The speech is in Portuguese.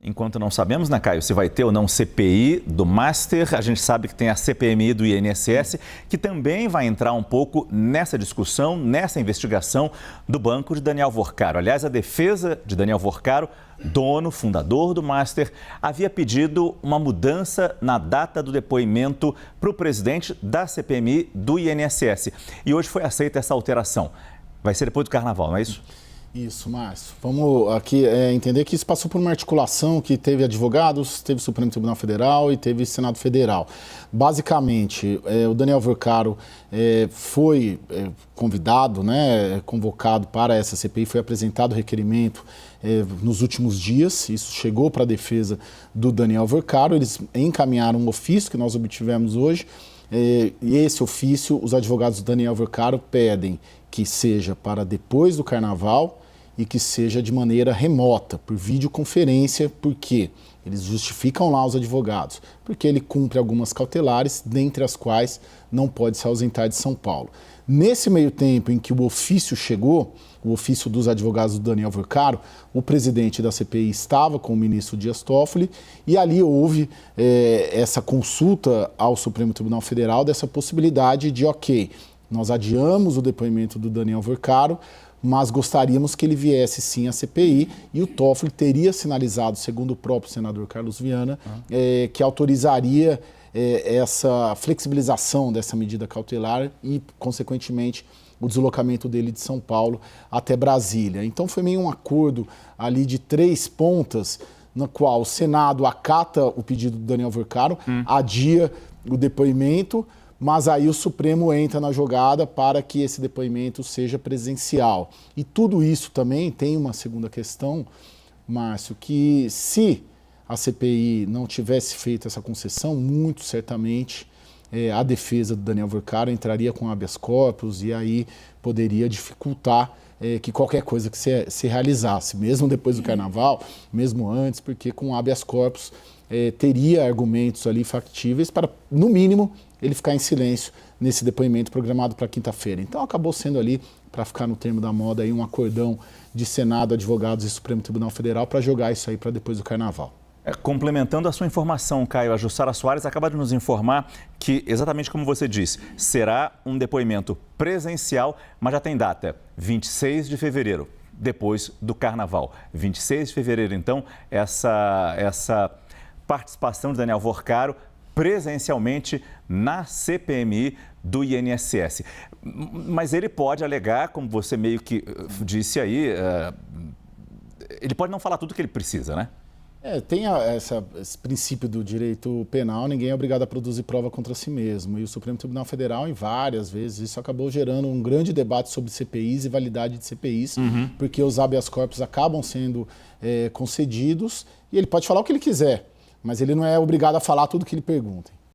Enquanto não sabemos, né, Caio, se vai ter ou não CPI do Master, a gente sabe que tem a CPMI do INSS, que também vai entrar um pouco nessa discussão, nessa investigação do banco de Daniel Worcaro. Aliás, a defesa de Daniel Worcaro, dono, fundador do Master, havia pedido uma mudança na data do depoimento para o presidente da CPMI do INSS. E hoje foi aceita essa alteração. Vai ser depois do Carnaval, não é isso? Isso, Márcio. Vamos aqui entender que isso passou por uma articulação que teve advogados, teve Supremo Tribunal Federal e teve Senado Federal. Basicamente, o Daniel Worcaro foi convidado, convocado para essa CPI, foi apresentado o requerimento nos últimos dias, isso chegou para a defesa do Daniel Worcaro, eles encaminharam um ofício que nós obtivemos hoje, e esse ofício, os advogados do Daniel Worcaro pedem que seja para depois do Carnaval e que seja de maneira remota, por videoconferência, porque eles justificam lá os advogados, porque ele cumpre algumas cautelares, dentre as quais não pode se ausentar de São Paulo. Nesse meio tempo em que o ofício chegou, o ofício dos advogados do Daniel Worcaro, o presidente da CPI estava com o ministro Dias Toffoli e ali houve essa consulta ao Supremo Tribunal Federal dessa possibilidade de, ok, nós adiamos o depoimento do Daniel Worcaro, mas gostaríamos que ele viesse sim à CPI e o Toffoli teria sinalizado, segundo o próprio senador Carlos Viana, que autorizaria essa flexibilização dessa medida cautelar e, consequentemente, o deslocamento dele de São Paulo até Brasília. Então foi meio um acordo ali de 3 pontas, na qual o Senado acata o pedido do Daniel Worcaro, adia o depoimento, mas aí o Supremo entra na jogada para que esse depoimento seja presencial. E tudo isso também tem uma segunda questão, Márcio, que se a CPI não tivesse feito essa concessão, muito certamente a defesa do Daniel Worcaro entraria com habeas corpus e aí poderia dificultar que qualquer coisa que se realizasse, mesmo depois do Carnaval, mesmo antes, porque com habeas corpus teria argumentos ali factíveis para, no mínimo, ele ficar em silêncio nesse depoimento programado para quinta-feira. Então acabou sendo ali, para ficar no termo da moda, aí, um acordão de Senado, advogados e Supremo Tribunal Federal para jogar isso aí para depois do Carnaval. Complementando a sua informação, Caio, a Jussara Soares acaba de nos informar que, exatamente como você disse, será um depoimento presencial, mas já tem data, 26 de fevereiro, depois do Carnaval. 26 de fevereiro, então, essa participação de Daniel Worcaro presencialmente na CPMI do INSS. Mas ele pode alegar, como você meio que disse aí, ele pode não falar tudo o que ele precisa, né? Tem esse princípio do direito penal, ninguém é obrigado a produzir prova contra si mesmo. E o Supremo Tribunal Federal, em várias vezes, isso acabou gerando um grande debate sobre CPIs e validade de CPIs, porque os habeas corpus acabam sendo concedidos e ele pode falar o que ele quiser, mas ele não é obrigado a falar tudo o que lhe perguntem.